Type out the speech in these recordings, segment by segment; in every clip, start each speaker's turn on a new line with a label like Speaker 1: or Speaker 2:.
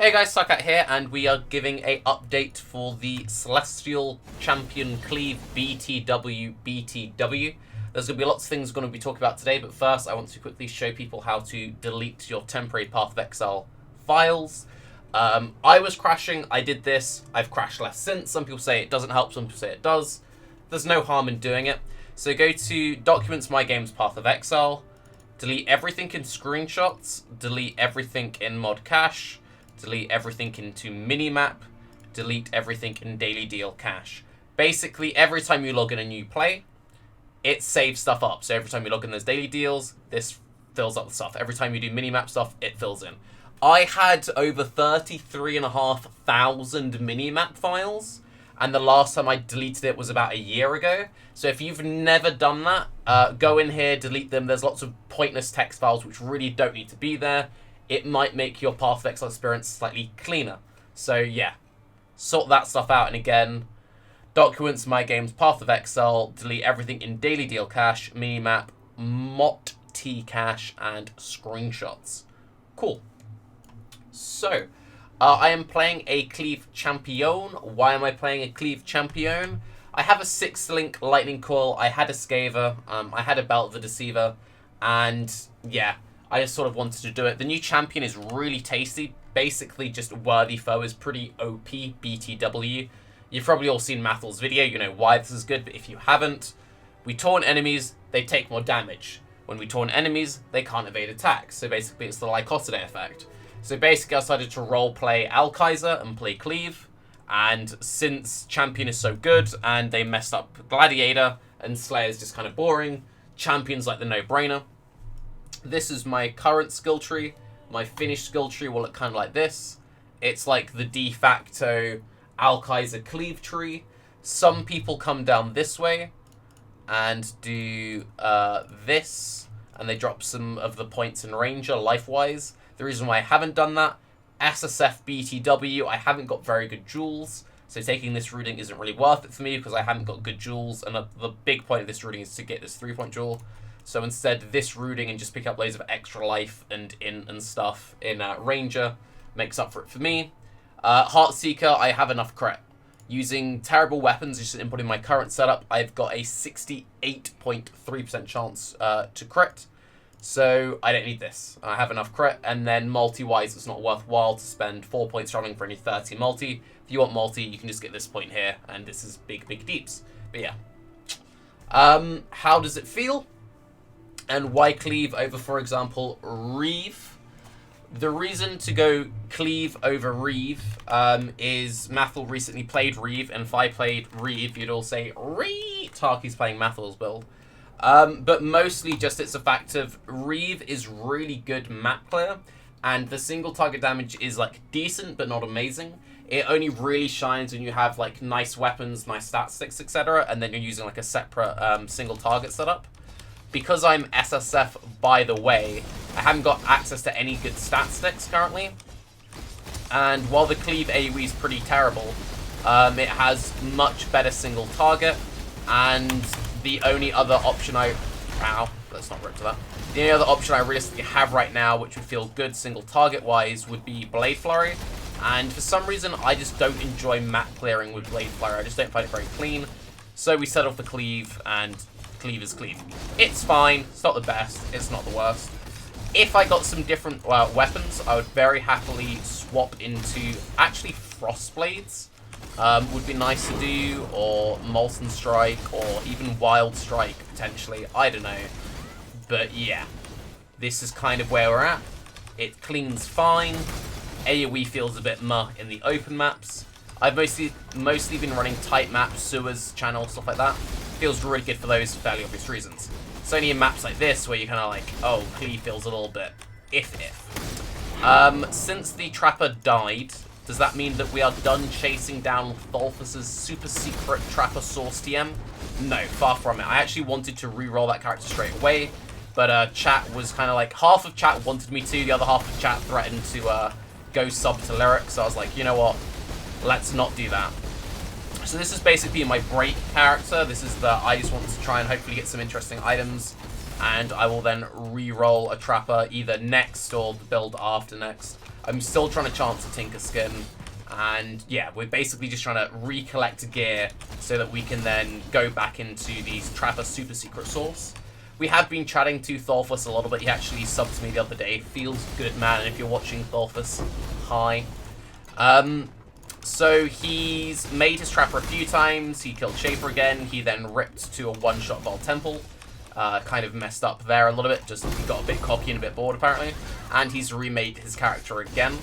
Speaker 1: Hey guys, Suckat here, and we are giving a update for the Celestial Champion Cleave BTW. There's going to be lots of things we're going to be talking about today, but first I want to quickly show people how to delete your temporary Path of Exile files. I was crashing, I did this, I've crashed less since. Some people say it doesn't help, some people say it does. There's no harm in doing it. So go to Documents, My Games, Path of Exile, delete everything in screenshots, delete everything in mod cache, delete everything into minimap, delete everything in daily deal cache. Basically, every time you log in a new play, it saves stuff up. So every time you log in those daily deals, this fills up the stuff. Every time you do minimap stuff, it fills in. I had over 33,500 minimap files, and the last time I deleted it was about a year ago. So if you've never done that, go in here, delete them. There's lots of pointless text files which really don't need to be there. It might make your Path of Exile experience slightly cleaner. So yeah, sort that stuff out. And again, Documents, My Games, Path of Exile, delete everything in daily deal cache, minimap, mot t cache, and screenshots. Cool. So, I am playing a Cleave Champion. Why am I playing a Cleave Champion? I have a 6-link Lightning Coil, I had a Skaver, I had a Belt of the Deceiver, and yeah, I just sort of wanted to do it. The new champion is really tasty. Basically, just Worthy Foe is pretty OP, BTW. You've probably all seen Mathel's video, you know why this is good, but if you haven't, we taunt enemies, they take more damage. When we taunt enemies, they can't evade attacks. So basically, it's the Lycosidé effect. So basically, I decided to roleplay Alkaiser and play Cleave. And since Champion is so good, and they messed up Gladiator, and Slayer's just kind of boring, Champion's like the no-brainer. This is my current skill tree. My finished skill tree will look kind of like this. It's like the de facto Alkaiser Cleave tree. Some people come down this way and do this, and they drop some of the points in Ranger life-wise. The reason why I haven't done that, SSF BTW, I haven't got very good jewels, so taking this rooting isn't really worth it for me because I haven't got good jewels, and the big point of this rooting is to get this 3-point jewel. So instead, this rooting and just pick up loads of extra life and stuff in Ranger makes up for it for me. Heartseeker, I have enough crit. Using terrible weapons, just inputting my current setup, I've got a 68.3% chance to crit. So I don't need this. I have enough crit, and then multi-wise, it's not worthwhile to spend 4 points traveling for any 30 multi. If you want multi, you can just get this point here, and this is big deeps. But yeah. How does it feel? And why Cleave over, for example, Reeve? The reason to go Cleave over Reeve is Mathel recently played Reeve, and if I played Reeve, you'd all say, Reeve! Tarky's playing Mathel's build. But mostly just it's a fact of Reeve is really good map player, and the single target damage is like decent but not amazing. It only really shines when you have like nice weapons, nice stat sticks, etc., and then you're using like a separate single target setup. Because I'm SSF, by the way, I haven't got access to any good stat sticks currently. And while the Cleave AoE is pretty terrible, it has much better single target, and the only other option let's not rip to that. The only other option I realistically have right now, which would feel good single target wise, would be Blade Flurry. And for some reason, I just don't enjoy map clearing with Blade Flurry. I just don't find it very clean. So we set off the Cleave, and Cleave is Cleave. It's fine. It's not the best. It's not the worst. If I got some different weapons, I would very happily swap into actually Frostblades. Would be nice to do, or Molten Strike, or even Wild Strike, potentially. I don't know. But yeah, this is kind of where we're at. It cleans fine. AoE feels a bit meh in the open maps. I've mostly been running tight maps, sewers, channel, stuff like that. Feels really good for those fairly obvious reasons. It's only in maps like this where you're kind of like, oh, Cleave feels a little bit if. Since the Trapper died, does that mean that we are done chasing down Tholfus's super secret Trapper Source TM? No, far from it. I actually wanted to re-roll that character straight away, but chat was kind of like, half of chat wanted me to, the other half of chat threatened to go sub to Lyric, so I was like, you know what, let's not do that. So this is basically my break character. This is I just want to try and hopefully get some interesting items, and I will then re-roll a Trapper either next or the build after next. I'm still trying to chance a Tinker Skin. And yeah, we're basically just trying to recollect gear so that we can then go back into these Trapper super secret source. We have been chatting to Thorfus a little bit. He actually subbed to me the other day. Feels good, man. And if you're watching, Thorfus, hi. So he's made his Trapper a few times. He killed Shaper again. He then ripped to a one-shot Vol Temple. Kind of messed up there a little bit. Just he got a bit cocky and a bit bored, apparently. And he's remade his character again.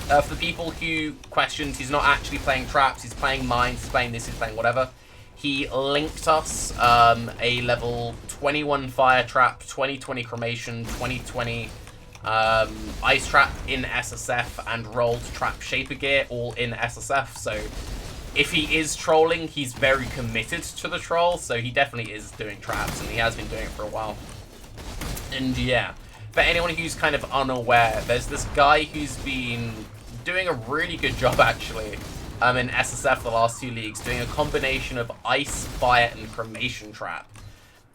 Speaker 1: For the people who questioned, he's not actually playing traps. He's playing mines. He's playing this. He's playing whatever. He linked us a level 21 fire trap, 2020 cremation, 2020 ice trap in SSF, and rolled trap shaper gear all in SSF. So if he is trolling, he's very committed to the troll. So he definitely is doing traps, and he has been doing it for a while. And yeah, for anyone who's kind of unaware, there's this guy who's been doing a really good job actually. In SSF the last 2 leagues, doing a combination of ice, fire, and cremation trap.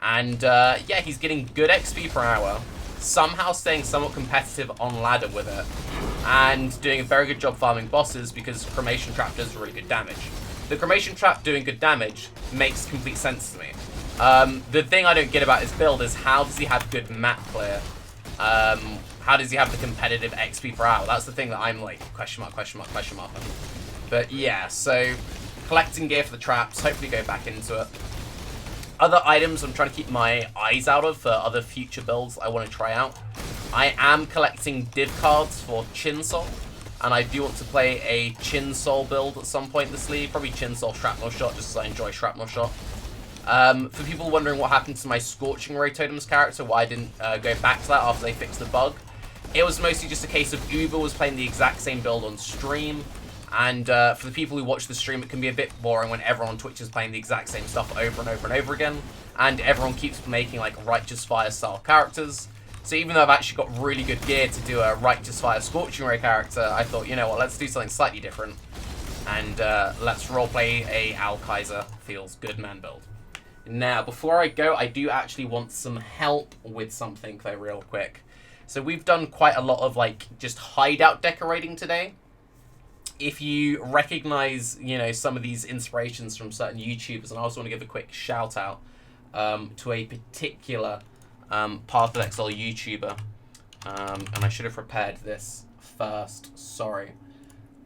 Speaker 1: And yeah, he's getting good XP per hour, somehow staying somewhat competitive on ladder with it, and doing a very good job farming bosses because cremation trap does really good damage. The cremation trap doing good damage makes complete sense to me. The thing I don't get about his build is how does he have good map clear? How does he have the competitive XP per hour? That's the thing that I'm like, question mark, question mark, question mark. But yeah, so collecting gear for the traps, hopefully go back into it. Other items I'm trying to keep my eyes out of for other future builds I want to try out. I am collecting div cards for Chinsol, and I do want to play a Chinsol build at some point this league. Probably Chinsol Shrapnel Shot, just as I enjoy Shrapnel Shot. For people wondering what happened to my Scorching Ray Totems character, why I didn't go back to that after they fixed the bug, it was mostly just a case of Uber was playing the exact same build on stream. And for the people who watch the stream, it can be a bit boring when everyone on Twitch is playing the exact same stuff over and over and over again. And everyone keeps making, like, Righteous Fire style characters. So even though I've actually got really good gear to do a Righteous Fire Scorching Ray character, I thought, you know what, let's do something slightly different. And let's roleplay a Al Kaiser Feels Good Man build. Now, before I go, I do actually want some help with something, though, real quick. So we've done quite a lot of, like, just hideout decorating today. If you recognize, you know, some of these inspirations from certain YouTubers, and I also want to give a quick shout out to a particular Path of Exile YouTuber, and I should have prepared this first, sorry.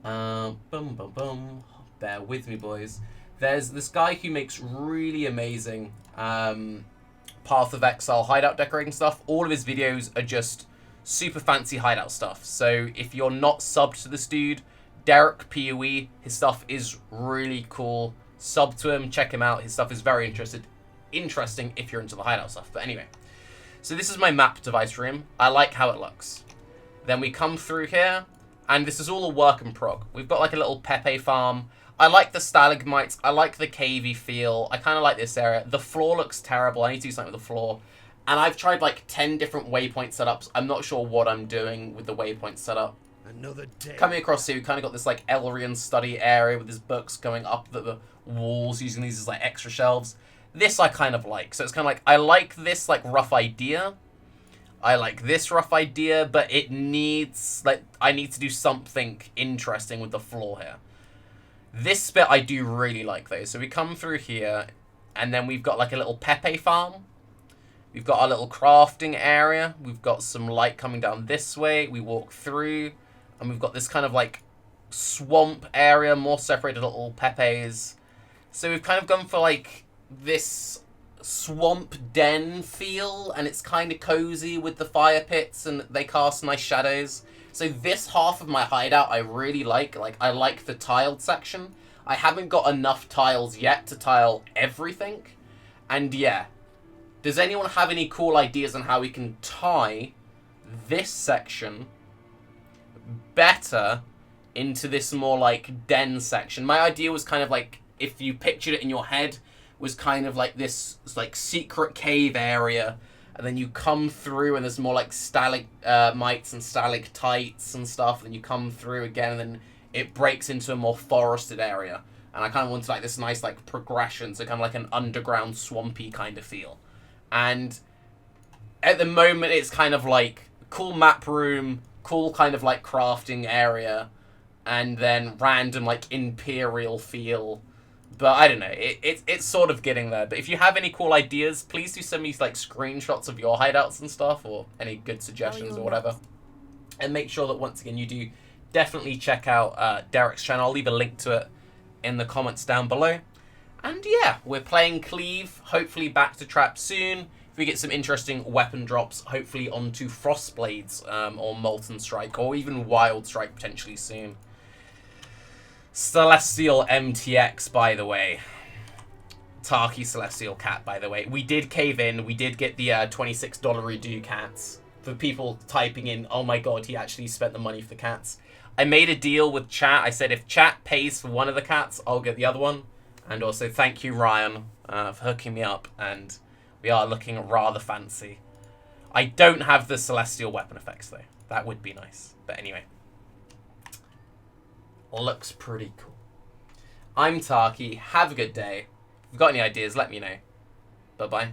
Speaker 1: Boom, boom, boom. Bear with me, boys. There's this guy who makes really amazing Path of Exile hideout decorating stuff. All of his videos are just super fancy hideout stuff. So if you're not subbed to this dude, Derek PoE, his stuff is really cool. Sub to him, check him out. His stuff is very interesting if you're into the hideout stuff. But anyway, so this is my map device room. I like how it looks. Then we come through here, and this is all a work in prog. We've got like a little Pepe farm. I like the stalagmites. I like the cavey feel. I kind of like this area. The floor looks terrible. I need to do something with the floor. And I've tried like 10 different waypoint setups. I'm not sure what I'm doing with the waypoint setup.
Speaker 2: Another day.
Speaker 1: Coming across here, we kind of got this like Elrian study area with his books going up the walls, using these as like extra shelves. This I kind of like. So it's kind of like, I like this like rough idea. I like this rough idea, but it needs, like, I need to do something interesting with the floor here. This bit I do really like though. So we come through here, and then we've got like a little Pepe farm. We've got our little crafting area. We've got some light coming down this way. We walk through, and we've got this kind of like swamp area, more separated little Pepes. So we've kind of gone for like this swamp den feel, and it's kind of cozy with the fire pits, and they cast nice shadows. So this half of my hideout I really like. Like, I like the tiled section. I haven't got enough tiles yet to tile everything. And yeah, does anyone have any cool ideas on how we can tie this section better into this more like den section? My idea was kind of like, if you pictured it in your head, was kind of like this like secret cave area, and then you come through and there's more like stalagmites and stalactites and stuff, and then you come through again, and then it breaks into a more forested area. And I kind of wanted like this nice like progression, so kind of like an underground swampy kind of feel. And at the moment it's kind of like cool map room, cool kind of like crafting area, and then random like Imperial feel. But I don't know, it's sort of getting there. But if you have any cool ideas, please do send me like screenshots of your hideouts and stuff, or any good suggestions or whatever. And make sure that once again you do definitely check out Derek's channel. I'll leave a link to it in the comments down below. And yeah, we're playing Cleave, hopefully back to Trap soon. If we get some interesting weapon drops, hopefully onto Frostblades, or Molten Strike, or even Wild Strike potentially soon. Celestial MTX, by the way. Taki Celestial Cat, by the way. We did cave in. We did get the $26 redo cats. For people typing in, oh my god, he actually spent the money for the cats. I made a deal with chat. I said if chat pays for one of the cats, I'll get the other one. And also thank you, Ryan, for hooking me up. And we are looking rather fancy. I don't have the Celestial weapon effects, though. That would be nice. But anyway. Looks pretty cool. I'm Taki. Have a good day. If you've got any ideas, let me know. Bye-bye.